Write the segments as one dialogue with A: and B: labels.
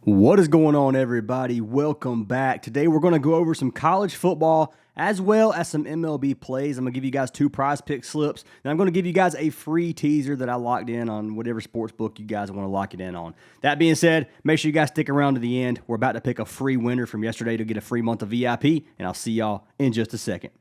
A: What is going on, everybody? Welcome back. Today we're going to go over some college football as well as some MLB plays. I'm going to give you guys two prize pick slips, and I'm going to give you guys a free teaser that I locked in on whatever sports book you guys want to lock it in on. That being said, make sure you guys stick around to the end. We're about to pick a free winner from yesterday to get a free month of VIP, and I'll see y'all in just a second.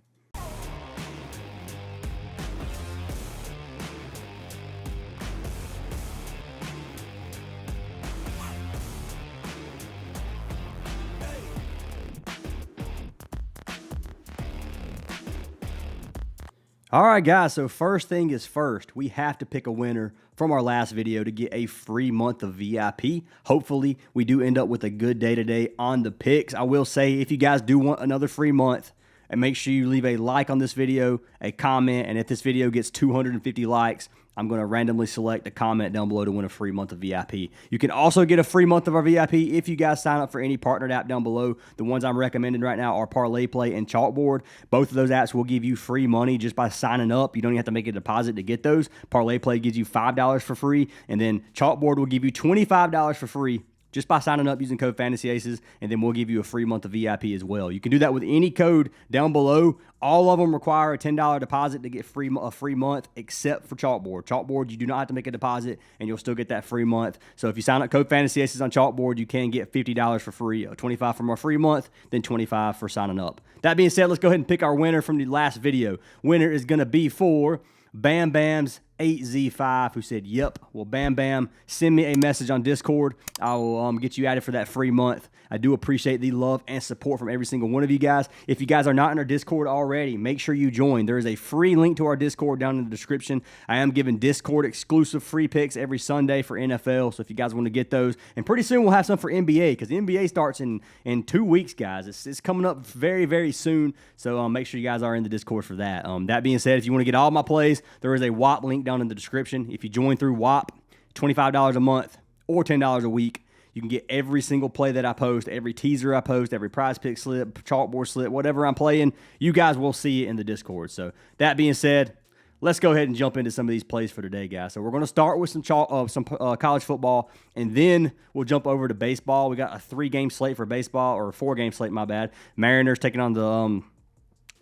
A: All right, guys, so first thing is first, we have to pick a winner from our last video to get a free month of VIP. Hopefully, we do end up with a good day today on the picks. I will say, if you guys do want another free month, and make sure you leave a like on this video, a comment, and if this video gets 250 likes, I'm going to randomly select a comment down below to win a free month of VIP. You can also get a free month of our VIP if you guys sign up for any partnered app down below. The ones I'm recommending right now are Parlay Play and Chalkboard. Both of those apps will give you free money just by signing up. You don't even have to make a deposit to get those. Parlay Play gives you $5 for free, and then Chalkboard will give you $25 for free just by signing up using code Fantasy Aces, and then we'll give you a free month of VIP as well. You can do that with any code down below. All of them require a $10 deposit to get a free month, except for Chalkboard. Chalkboard, you do not have to make a deposit, and you'll still get that free month. So if you sign up code Fantasy Aces on Chalkboard, you can get $50 for free, $25 from our free month, then $25 for signing up. That being said, let's go ahead and pick our winner from the last video. Winner is going to be for Bam Bam's 8Z5, who said, yep. Well, Bam Bam, send me a message on Discord. I will get you added for that free month. I do appreciate the love and support from every single one of you guys. If you guys are not in our Discord already, make sure you join. There is a free link to our Discord down in the description. I am giving Discord exclusive free picks every Sunday for NFL, so if you guys want to get those. And pretty soon we'll have some for NBA, because the NBA starts in 2 weeks, guys. It's coming up very, very soon, so make sure you guys are in the Discord for that. That being said, if you want to get all my plays, there is a WAP link down in the description. If you join through WAP, $25 a month or $10 a week, you can get every single play that I post, every teaser I post, every prize pick slip, chalkboard slip, whatever I'm playing, you guys will see it in the Discord. So that being said, let's go ahead and jump into some of these plays for today, guys. So we're going to start with some college football, and then we'll jump over to baseball. We got a 3-game slate for baseball, or a 4-game slate, my bad. Mariners taking on the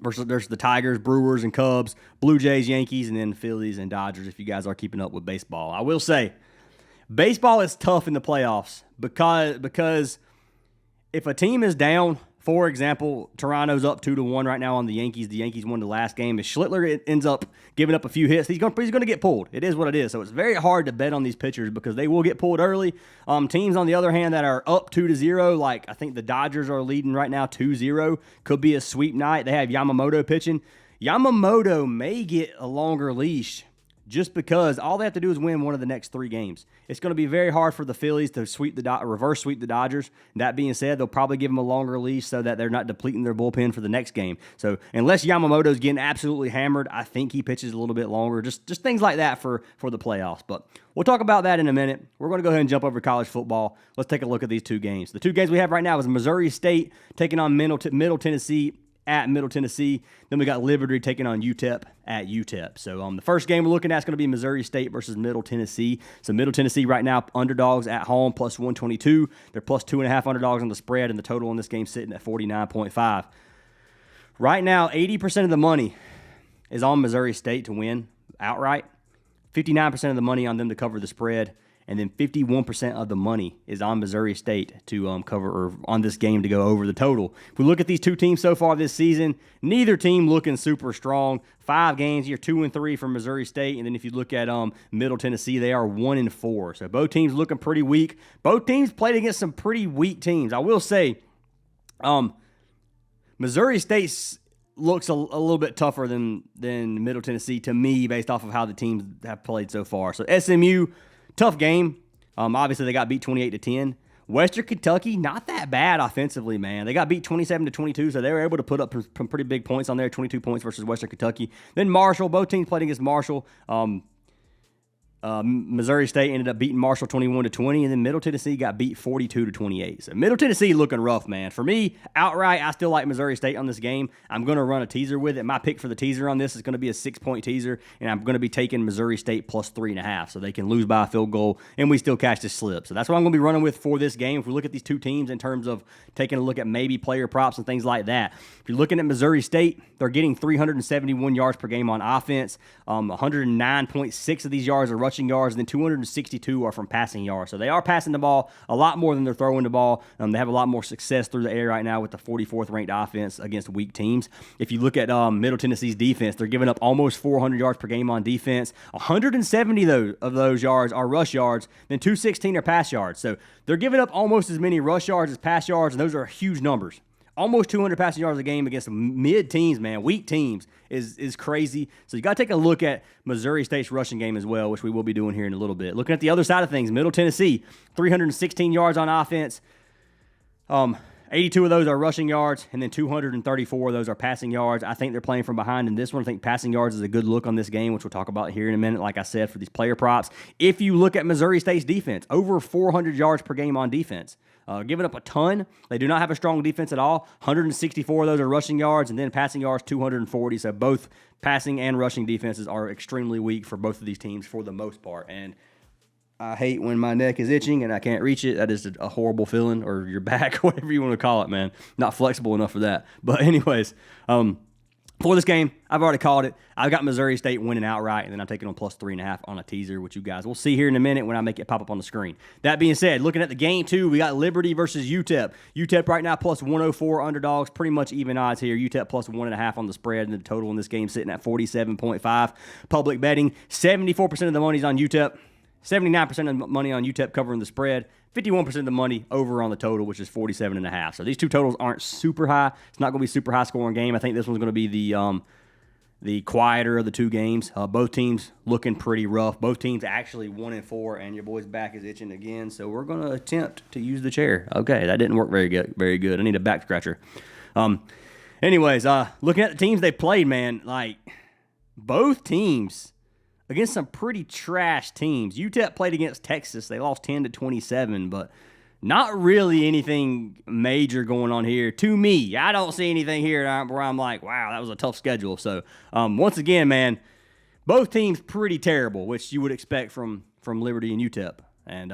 A: versus there's the Tigers, Brewers, and Cubs, Blue Jays, Yankees, and then Phillies and Dodgers, if you guys are keeping up with baseball. I will say, baseball is tough in the playoffs because if a team is down, for example, Toronto's up 2-1 right now on the Yankees. The Yankees won the last game. If Schlittler ends up giving up a few hits, he's going to get pulled. It is what it is. So it's very hard to bet on these pitchers because they will get pulled early. Teams, on the other hand, that are up 2-0, like I think the Dodgers are leading right now 2-0, could be a sweep night. They have Yamamoto pitching. Yamamoto may get a longer leash just because all they have to do is win one of the next 3 games. It's going to be very hard for the Phillies to reverse sweep the Dodgers. That being said, they'll probably give them a longer leash so that they're not depleting their bullpen for the next game. So unless Yamamoto's getting absolutely hammered, I think he pitches a little bit longer. Just things like that for the playoffs. But we'll talk about that in a minute. We're going to go ahead and jump over to college football. Let's take a look at these 2 games. The 2 games we have right now is Missouri State taking on Middle Tennessee at Middle Tennessee. Then we got Liberty taking on UTEP at UTEP. So the first game we're looking at is going to be Missouri State versus Middle Tennessee. So Middle Tennessee right now, underdogs at home, plus 122. They're plus 2.5 underdogs on the spread, and the total in this game sitting at 49.5. Right now, 80% of the money is on Missouri State to win outright. 59% of the money on them to cover the spread. And then 51% of the money is on Missouri State to cover, or on this game to go over the total. If we look at these 2 teams so far this season, neither team looking super strong. 5 games, you're 2-3 for Missouri State. And then if you look at Middle Tennessee, they are 1-4. So both teams looking pretty weak. Both teams played against some pretty weak teams. I will say, Missouri State looks a little bit tougher than Middle Tennessee to me, based off of how the teams have played so far. So SMU, tough game. Obviously, they got beat 28-10. Western Kentucky, not that bad offensively, man. They got beat 27-22, so they were able to put up some pretty big points on there, 22 points versus Western Kentucky. Then Marshall, both teams played against Marshall. Missouri State ended up beating Marshall 21-20, and then Middle Tennessee got beat 42-28. So Middle Tennessee looking rough, man. For me, outright, I still like Missouri State on this game. I'm going to run a teaser with it. My pick for the teaser on this is going to be a 6-point teaser, and I'm going to be taking Missouri State plus 3.5, so they can lose by a field goal, and we still catch this slip. So that's what I'm going to be running with for this game. If we look at these two teams in terms of taking a look at maybe player props and things like that, if you're looking at Missouri State, they're getting 371 yards per game on offense. 109.6 of these yards are rushing yards, and then 262 are from passing yards. So they are passing the ball a lot more than they're throwing the ball. They have a lot more success through the air right now with the 44th ranked offense against weak teams. If you look at Middle Tennessee's defense, they're giving up almost 400 yards per game on defense. 170 of those yards are rush yards, then 216 are pass yards. So they're giving up almost as many rush yards as pass yards, and those are huge numbers. Almost 200 passing yards a game against mid teams, man. Weak teams is crazy. So you got to take a look at Missouri State's rushing game as well, which we will be doing here in a little bit. Looking at the other side of things, Middle Tennessee, 316 yards on offense. 82 of those are rushing yards, and then 234 of those are passing yards. I think they're playing from behind in this one. I think passing yards is a good look on this game, which we'll talk about here in a minute, like I said, for these player props. If you look at Missouri State's defense, over 400 yards per game on defense. Giving up a ton. They do not have a strong defense at all. 164 of those are rushing yards, and then passing yards, 240. So both passing and rushing defenses are extremely weak for both of these teams for the most part. And I hate when my neck is itching and I can't reach it. That is a horrible feeling, or your back, whatever you want to call it, man. Not flexible enough for that. But anyways, for this game, I've already called it. I've got Missouri State winning outright, and then I'm taking on plus 3.5 on a teaser, which you guys will see here in a minute when I make it pop up on the screen. That being said, looking at the game two, we got Liberty versus UTEP. UTEP right now plus 104 underdogs, pretty much even odds here. UTEP plus 1.5 on the spread, and the total in this game sitting at 47.5. Public betting, 74% of the money's on UTEP. 79% of the money on UTEP covering the spread, 51% of the money over on the total, which is 47.5. So these two totals aren't super high. It's not going to be a super high scoring game. I think this one's going to be the quieter of the two games. Both teams looking pretty rough. Both teams actually 1-4, and your boy's back is itching again. So we're going to attempt to use the chair. Okay, that didn't work very good. Very good. I need a back scratcher. Anyways, looking at the teams they played, man, like both teams against some pretty trash teams. UTEP played against Texas. They lost 10-27, but not really anything major going on here. To me, I don't see anything here where I'm like, wow, that was a tough schedule. So, once again, man, both teams pretty terrible, which you would expect from Liberty and UTEP. And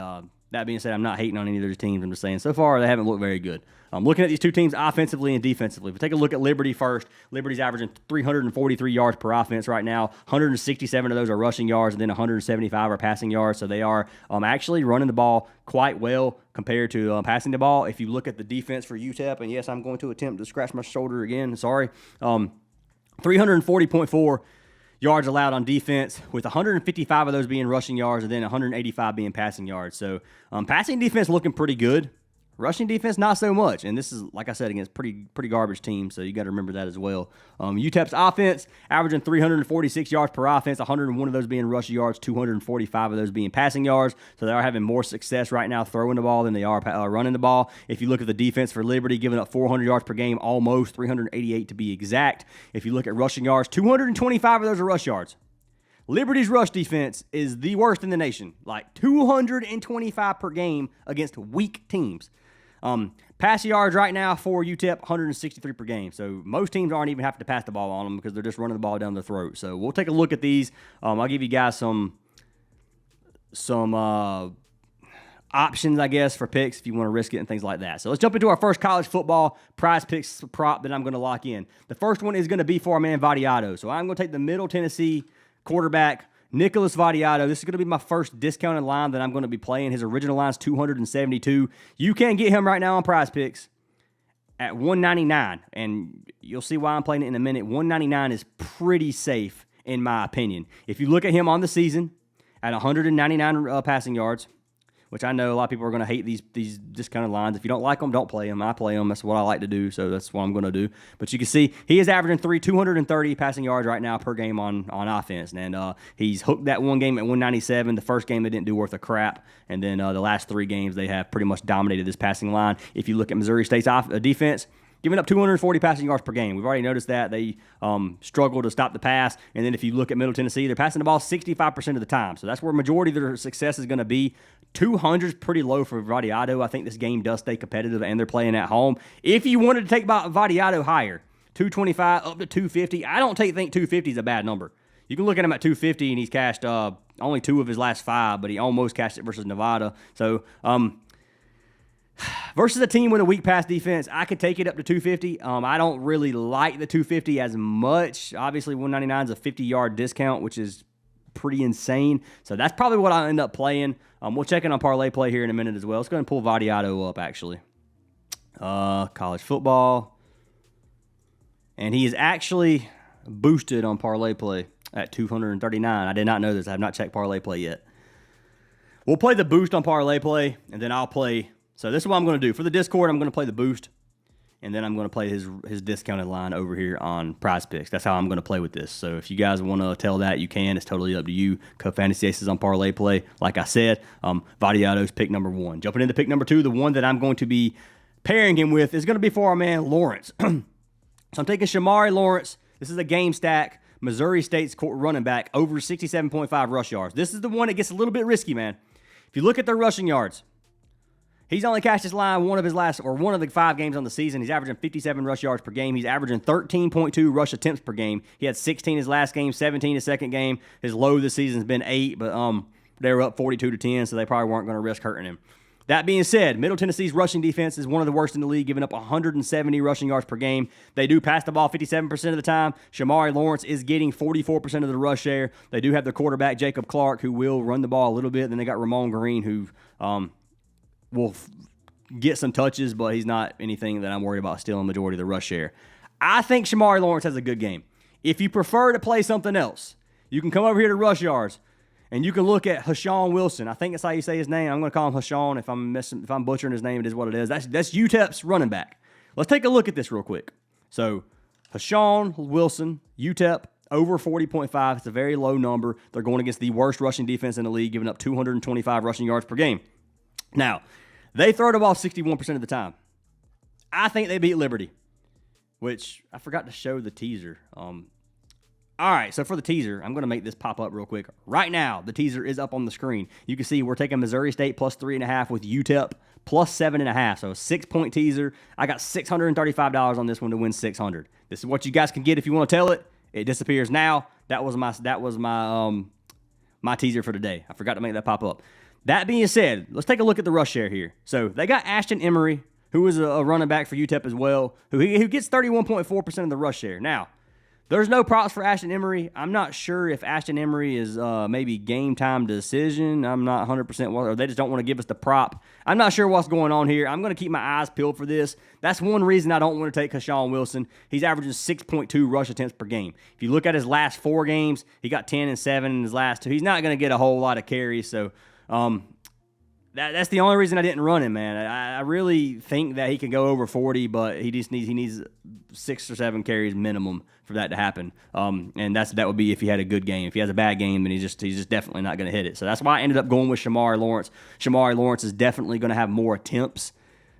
A: that being said, I'm not hating on any of those teams. I'm just saying so far they haven't looked very good. Looking at these two teams offensively and defensively. If we take a look at Liberty first, Liberty's averaging 343 yards per offense right now. 167 of those are rushing yards, and then 175 are passing yards. So they are actually running the ball quite well compared to passing the ball. If you look at the defense for UTEP, and yes, I'm going to attempt to scratch my shoulder again. Sorry. 340.4 yards allowed on defense, with 155 of those being rushing yards and then 185 being passing yards. So passing defense looking pretty good. Rushing defense, not so much. And this is, like I said, against pretty garbage teams, so you got to remember that as well. UTEP's offense, averaging 346 yards per offense, 101 of those being rush yards, 245 of those being passing yards. So they are having more success right now throwing the ball than they are running the ball. If you look at the defense for Liberty, giving up 400 yards per game, almost 388 to be exact. If you look at rushing yards, 225 of those are rush yards. Liberty's rush defense is the worst in the nation, like 225 per game against weak teams. Pass yards right now for UTEP, 163 per game. So most teams aren't even having to pass the ball on them because they're just running the ball down their throat. So we'll take a look at these. I'll give you guys some options, I guess, for picks if you want to risk it and things like that. So let's jump into our first college football Prizepicks prop that I'm going to lock in. The first one is going to be for our man Vadiato. So I'm going to take the Middle Tennessee quarterback, Nicholas Vadiato. This is going to be my first discounted line that I'm going to be playing. His original line is 272. You can get him right now on Prizepicks at 199, and you'll see why I'm playing it in a minute. 199 is pretty safe, in my opinion. If you look at him on the season at 199 passing yards, which I know a lot of people are going to hate these discounted lines. If you don't like them, don't play them. I play them. That's what I like to do, so that's what I'm going to do. But you can see he is averaging 230 passing yards right now per game on offense. And he's hooked that one game at 197. The first game they didn't do worth a crap. And then the last three games they have pretty much dominated this passing line. If you look at Missouri State's defense, giving up 240 passing yards per game. We've already noticed that. They struggle to stop the pass. And then if you look at Middle Tennessee, they're passing the ball 65% of the time. So that's where majority of their success is going to be. 200 is pretty low for Vadiado. I think this game does stay competitive, and they're playing at home. If you wanted to take Vadiado higher, 225 up to 250, I don't think 250 is a bad number. You can look at him at 250, and he's cashed only 2 of his last 5, but he almost cashed it versus Nevada. So, versus a team with a weak pass defense, I could take it up to 250. I don't really like the 250 as much. Obviously, 199 is a 50-yard discount, which is pretty insane. So that's probably what I'll end up playing. We'll check in on parlay play here in a minute as well. Let's go ahead and pull Vadiado up, actually. College football. And he is actually boosted on parlay play at 239. I did not know this. I have not checked parlay play yet. We'll play the boost on parlay play, and then I'll play. So this is what I'm going to do. For the Discord, I'm going to play the boost, and then I'm going to play his discounted line over here on Prizepicks. That's how I'm going to play with this. So if you guys want to tell that, you can. It's totally up to you. Co-Fantasy Aces on parlay play. Like I said, Vadiado's pick number 1. Jumping into pick number 2, the one that I'm going to be pairing him with is going to be for our man Lawrence. So I'm taking Shamari Lawrence. This is a game stack. Missouri State's running back, over 67.5 rush yards. This is the one that gets a little bit risky, man. If you look at their rushing yards, he's only cashed his line one of the 5 games on the season. He's averaging 57 rush yards per game. He's averaging 13.2 rush attempts per game. He had 16 his last game, 17 his second game. His low this season has been 8, but they were up 42-10, so they probably weren't going to risk hurting him. That being said, Middle Tennessee's rushing defense is one of the worst in the league, giving up 170 rushing yards per game. They do pass the ball 57% of the time. Shamari Lawrence is getting 44% of the rush share. They do have their quarterback, Jacob Clark, who will run the ball a little bit. Then they got Ramon Green, who will get some touches, but he's not anything that I'm worried about stealing majority of the rush share. I think Shamari Lawrence has a good game. If you prefer to play something else, you can come over here to rush yards. And you can look at Hashawn Wilson. I think that's how you say his name. I'm going to call him Hashawn. If I'm butchering his name, it is what it is. That's UTEP's running back. Let's take a look at this real quick. So, Hashawn Wilson, UTEP, over 40.5. It's a very low number. They're going against the worst rushing defense in the league, giving up 225 rushing yards per game. Now, they throw the ball 61% of the time. I think they beat Liberty, which I forgot to show the teaser. All right, so for the teaser, I'm going to make this pop up real quick. Right now, the teaser is up on the screen. You can see we're taking Missouri State plus 3.5 with UTEP plus 7.5. So a 6-point teaser. I got $635 on this one to win $600. This is what you guys can get if you want to tell it. It disappears now. That was my teaser for today. I forgot to make that pop up. That being said, let's take a look at the rush share here. So they got Ashton Emery, who is a running back for UTEP as well, who gets 31.4% of the rush share. Now, there's no props for Ashton Emery. I'm not sure if Ashton Emery is maybe game time decision. I'm not 100%, or they just don't want to give us the prop. I'm not sure what's going on here. I'm going to keep my eyes peeled for this. That's one reason I don't want to take Hashawn Wilson. He's averaging 6.2 rush attempts per game. If you look at his last 4 games, he got 10 and 7 in his last 2. He's not going to get a whole lot of carries, so that's the only reason I didn't run him, man. I really think that he can go over 40, but he needs 6 or 7 carries minimum for that to happen. And that would be if he had a good game. If he has a bad game, then he's just definitely not going to hit it. So that's why I ended up going with Shamari Lawrence. Shamari Lawrence is definitely going to have more attempts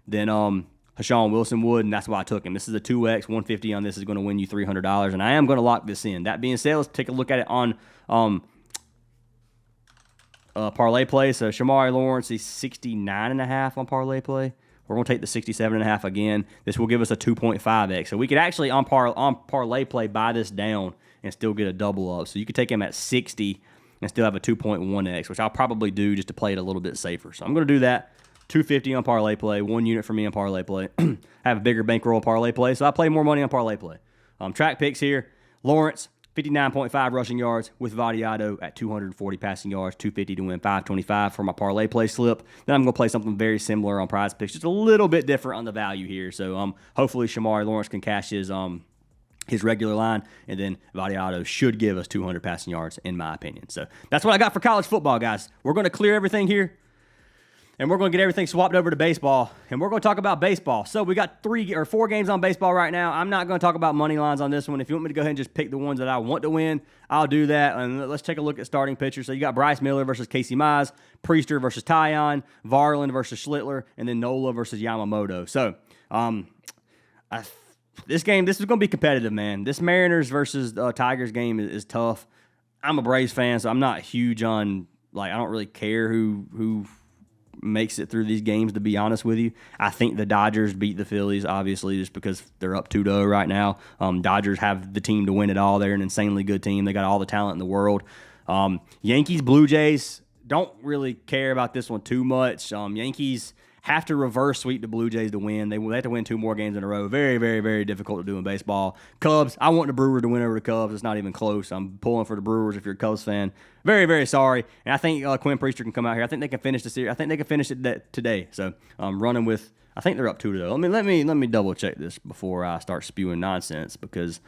A: than Hashawn Wilson would, and that's why I took him. This is a 2x. 150 on this is going to win you $300, and I am going to lock this in. That being said, let's take a look at it on parlay play. So Shamari Lawrence is 69.5 on parlay play. We're going to take the 67.5 again. This will give us a 2.5x. So we could actually on parlay play buy this down and still get a double up. So you could take him at 60 and still have a 2.1x, which I'll probably do just to play it a little bit safer. So I'm going to do that. 250 on parlay play, 1 unit for me on parlay play. I have a bigger bankroll on parlay play, so I play more money on parlay play. Track picks here. Lawrence, 59.5 rushing yards with Vadiado at 240 passing yards, 250 to win 525 for my parlay play slip. Then I'm going to play something very similar on Prizepicks, just a little bit different on the value here. So hopefully Shamari Lawrence can cash his regular line, and then Vadiado should give us 200 passing yards in my opinion. So that's what I got for college football, guys. We're going to clear everything here, and we're going to get everything swapped over to baseball, and we're going to talk about baseball. So we got 3 or 4 games on baseball right now. I'm not going to talk about money lines on this one. If you want me to go ahead and just pick the ones that I want to win, I'll do that. And let's take a look at starting pitchers. So you got Bryce Miller versus Casey Mize, Priester versus Tyon, Varland versus Schlittler, and then Nola versus Yamamoto. So This is going to be competitive, man. This Mariners versus Tigers game is tough. I'm a Braves fan, so I'm not huge on, like, I don't really care who makes it through these games, to be honest with you. I think the Dodgers beat the Phillies, obviously, just because they're up 2-0 right now. Dodgers have the team to win it all. They're an insanely good team. They got all the talent in the world. Yankees, Blue Jays, don't really care about this one too much. Yankees have to reverse sweep the Blue Jays to win. They have to win 2 more games in a row. Very, very, very difficult to do in baseball. Cubs, I want the Brewers to win over the Cubs. It's not even close. I'm pulling for the Brewers if you're a Cubs fan. Very, very sorry. And I think Quinn Priester can come out here. I think they can finish the series. I think they can finish it today. So I'm running with, I think they're up 2-0. Let me double check this before I start spewing nonsense, because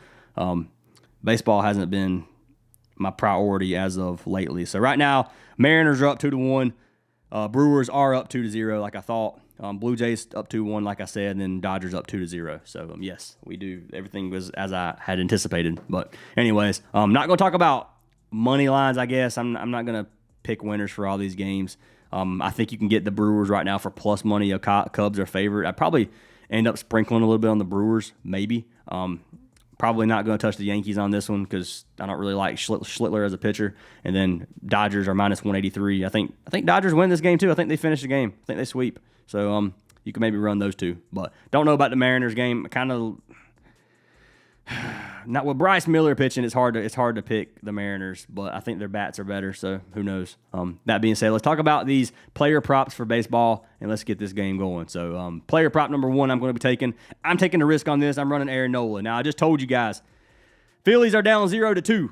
A: baseball hasn't been my priority as of lately. So right now, Mariners are up 2-1. Brewers are up 2-0, like I thought. Blue Jays up 2-1, like I said, and then Dodgers up 2-0. So yes, we do. Everything was as I had anticipated. But anyways, I'm not going to talk about money lines. I guess I'm not going to pick winners for all these games. I think you can get the Brewers right now for plus money. Cubs are favorite. I'd probably end up sprinkling a little bit on the Brewers, maybe. Probably not going to touch the Yankees on this one because I don't really like Schlittler as a pitcher. And then Dodgers are minus 183. I think Dodgers win this game too. I think they finish the game. I think they sweep. So you can maybe run those two. But don't know about the Mariners game. Kind of not with Bryce Miller pitching. It's hard to pick the Mariners, but I think their bats are better. So who knows? That being said, let's talk about these player props for baseball and let's get this game going. So player prop number 1, I'm going to be taking. I'm taking a risk on this. I'm running Aaron Nola. Now I just told you guys, Phillies are down 0-2.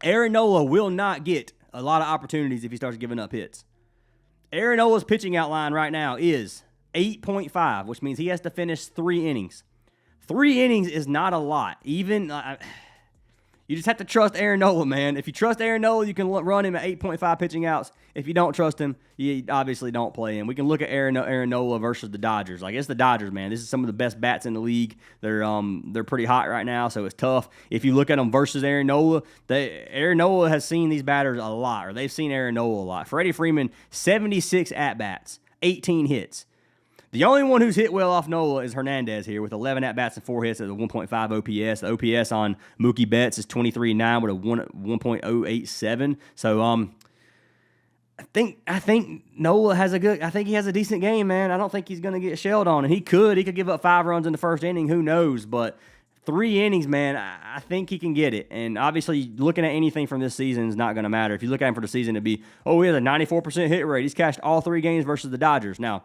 A: Aaron Nola will not get a lot of opportunities if he starts giving up hits. Aaron Nola's pitching outline right now is 8.5, which means he has to finish 3 innings. 3 innings is not a lot. Even you just have to trust Aaron Nola, man. If you trust Aaron Nola, you can run him at 8.5 pitching outs. If you don't trust him, you obviously don't play him. We can look at Aaron Nola versus the Dodgers. Like, it's the Dodgers, man. This is some of the best bats in the league. They're pretty hot right now, so it's tough. If you look at them versus Aaron Nola, Aaron Nola has seen these batters a lot, or they've seen Aaron Nola a lot. Freddie Freeman, 76 at-bats, 18 hits. The only one who's hit well off Nola is Hernandez here with 11 at-bats and 4 hits at a 1.5 OPS. The OPS on Mookie Betts is 23.9 with a 1.087. So I think Nola has I think he has a decent game, man. I don't think he's going to get shelled on. And he could give up 5 runs in the first inning. Who knows? But 3 innings, man, I think he can get it. And obviously, looking at anything from this season is not going to matter. If you look at him for the season, it'd be, he has a 94% hit rate. He's cashed all 3 games versus the Dodgers. Now,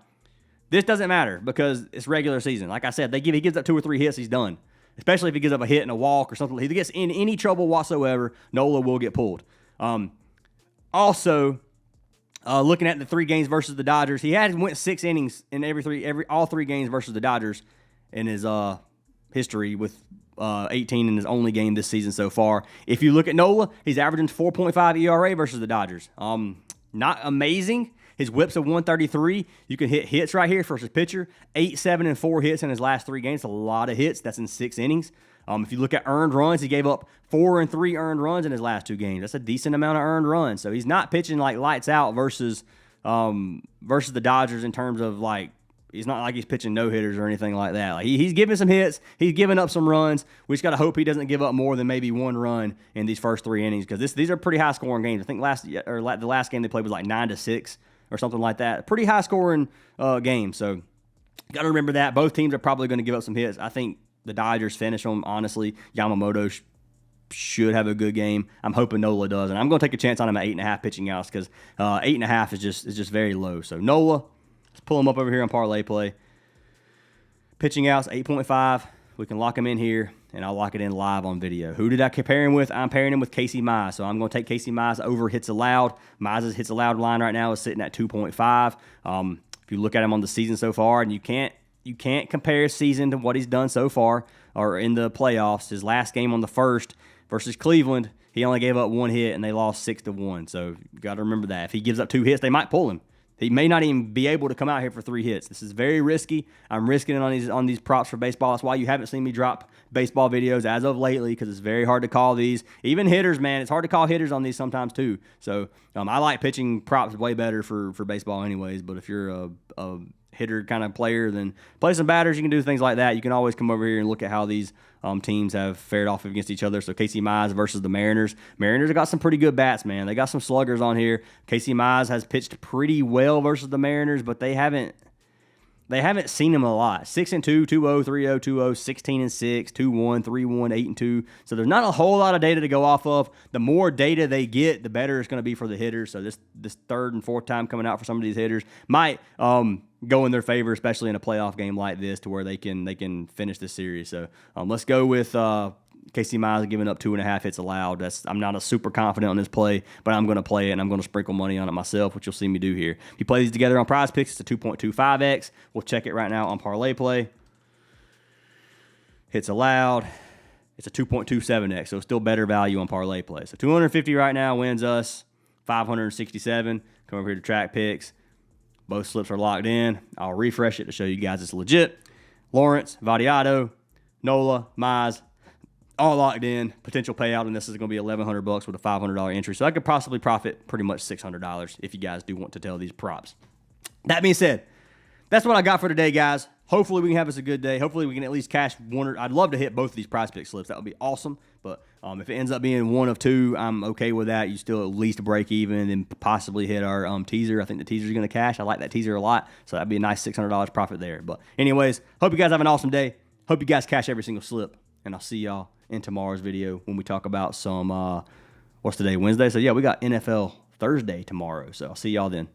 A: this doesn't matter because it's regular season. Like I said, he gives up 2 or 3 hits, he's done. Especially if he gives up a hit and a walk or something. If he gets in any trouble whatsoever, Nola will get pulled. Also, looking at the 3 games versus the Dodgers, he went 6 innings in all 3 games versus the Dodgers in his history with 18 in his only game this season so far. If you look at Nola, he's averaging 4.5 ERA versus the Dodgers. Not amazing. His whip's a 133. You can hit hits right here versus pitcher. 8, 7, and 4 hits in his last 3 games. A lot of hits. That's in 6 innings. If you look at earned runs, he gave up 4 and 3 earned runs in his last 2 games. That's a decent amount of earned runs. So he's not pitching like lights out versus the Dodgers in terms of like, he's not like he's pitching no-hitters or anything like that. Like he's giving some hits. He's giving up some runs. We just got to hope he doesn't give up more than maybe 1 run in these first 3 innings because these are pretty high-scoring games. I think the last game they played was like 9-6 or something like that. Pretty high-scoring game. So got to remember that. Both teams are probably going to give up some hits. I think the Dodgers finish them, honestly. Yamamoto should have a good game. I'm hoping Nola does. And I'm going to take a chance on him at 8.5 pitching outs because 8.5 is just very low. So Nola, let's pull him up over here on Parlay Play. Pitching outs, 8.5. We can lock him in here, and I'll lock it in live on video. Who did I compare him with? I'm pairing him with Casey Mize. So I'm going to take Casey Mize over hits allowed. Mize's hits allowed line right now is sitting at 2.5. If you look at him on the season so far, and you can't compare his season to what he's done so far or in the playoffs. His last game on the 1st versus Cleveland, he only gave up 1 hit, and they lost 6-1. So you got to remember that. If he gives up 2 hits, they might pull him. He may not even be able to come out here for 3 hits. This is very risky. I'm risking it on these props for baseball. That's why you haven't seen me drop baseball videos as of lately because it's very hard to call these. Even hitters, man, it's hard to call hitters on these sometimes too. So I like pitching props way better for baseball anyways. But if you're a hitter kind of player, then play some batters. You can do things like that. You can always come over here and look at how these teams have fared off against each other. So Casey Mize versus the Mariners. Mariners have got some pretty good bats, man. They got some sluggers on here. Casey Mize has pitched pretty well versus the Mariners, but they haven't seen him a lot. 6-2, 2-0, 3-0, 2-0, 16-6, 2-1, 3-1, 8-2. So there's not a whole lot of data to go off of. The more data they get, the better it's going to be for the hitters. So this third and fourth time coming out for some of these hitters might go in their favor, especially in a playoff game like this, to where they can finish this series. So let's go with Casey Mize giving up 2.5 hits allowed. I'm not a super confident on this play, but I'm going to play it, and I'm going to sprinkle money on it myself, which you'll see me do here. If you play these together on Prizepicks, it's a 2.25x. We'll check it right now on parlay play. Hits allowed. It's a 2.27x, so it's still better value on parlay play. So 250 right now wins us 567. Come over here to track picks. Both slips are locked in. I'll refresh it to show you guys it's legit. Lawrence, Vadiado, Nola, Mize, all locked in. Potential payout, and this is going to be $1,100 with a $500 entry. So I could possibly profit pretty much $600 if you guys do want to tell these props. That being said, that's what I got for today, guys. Hopefully we can have us a good day. Hopefully we can at least cash one. I'd love to hit both of these Prizepick slips. That would be awesome. But if it ends up being one of two, I'm okay with that. You still at least break even and possibly hit our teaser. I think the teaser is going to cash. I like that teaser a lot. So that'd be a nice $600 profit there. But anyways, hope you guys have an awesome day. Hope you guys cash every single slip. And I'll see y'all in tomorrow's video when we talk about some, what's today, Wednesday? So yeah, we got NFL Thursday tomorrow. So I'll see y'all then.